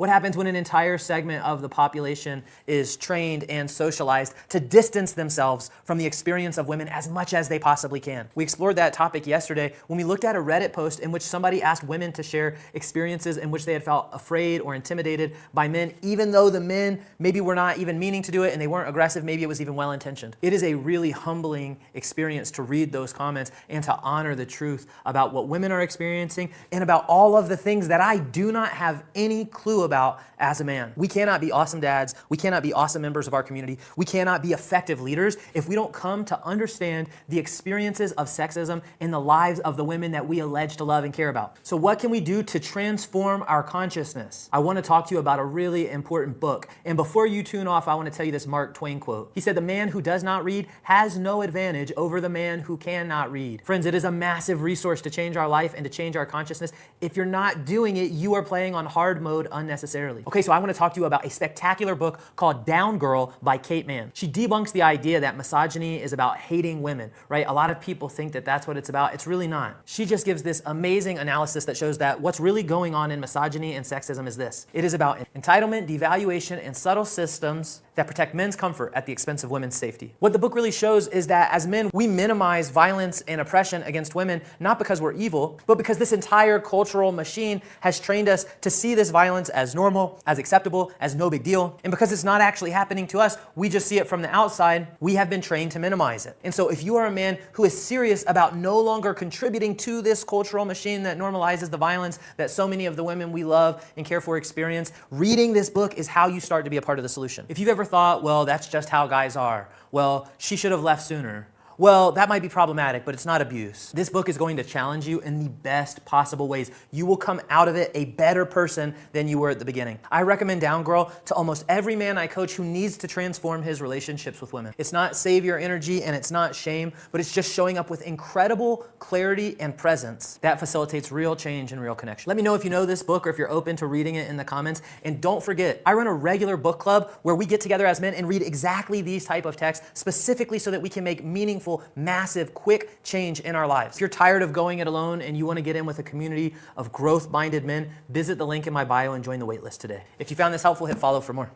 What happens when an entire segment of the population is trained and socialized to distance themselves from the experience of women as much as they possibly can? We explored that topic yesterday when we looked at a Reddit post in which somebody asked women to share experiences in which they had felt afraid or intimidated by men, even though the men maybe were not even meaning to do it and they weren't aggressive, maybe it was even well-intentioned. It is a really humbling experience to read those comments and to honor the truth about what women are experiencing and about all of the things that I do not have any clue about as a man. We cannot be awesome dads. We cannot be awesome members of our community. We cannot be effective leaders if we don't come to understand the experiences of sexism in the lives of the women that we allege to love and care about. So what can we do to transform our consciousness? I want to talk to you about a really important book. And before you tune off, I want to tell you this Mark Twain quote. He said, "The man who does not read has no advantage over the man who cannot read." Friends, it is a massive resource to change our life and to change our consciousness. If you're not doing it, you are playing on hard mode unnecessarily. Okay, so I want to talk to you about a spectacular book called Down Girl by Kate Manne. She debunks the idea that misogyny is about hating women, right? A lot of people think that that's what it's about. It's really not. She just gives this amazing analysis that shows that what's really going on in misogyny and sexism is this. It is about entitlement, devaluation, and subtle systems that protect men's comfort at the expense of women's safety. What the book really shows is that as men, we minimize violence and oppression against women, not because we're evil, but because this entire cultural machine has trained us to see this violence as normal, as acceptable, as no big deal. And because it's not actually happening to us, we just see it from the outside, we have been trained to minimize it. And so if you are a man who is serious about no longer contributing to this cultural machine that normalizes the violence that so many of the women we love and care for experience, reading this book is how you start to be a part of the solution. If you've ever thought, well, that's just how guys are. Well, she should have left sooner. Well, that might be problematic, but it's not abuse. This book is going to challenge you in the best possible ways. You will come out of it a better person than you were at the beginning. I recommend Down Girl to almost every man I coach who needs to transform his relationships with women. It's not savior energy and it's not shame, but it's just showing up with incredible clarity and presence that facilitates real change and real connection. Let me know if you know this book or if you're open to reading it in the comments. And don't forget, I run a regular book club where we get together as men and read exactly these type of texts specifically so that we can make meaningful, massive, quick change in our lives. If you're tired of going it alone and you want to get in with a community of growth-minded men, visit the link in my bio and join the waitlist today. If you found this helpful, hit follow for more.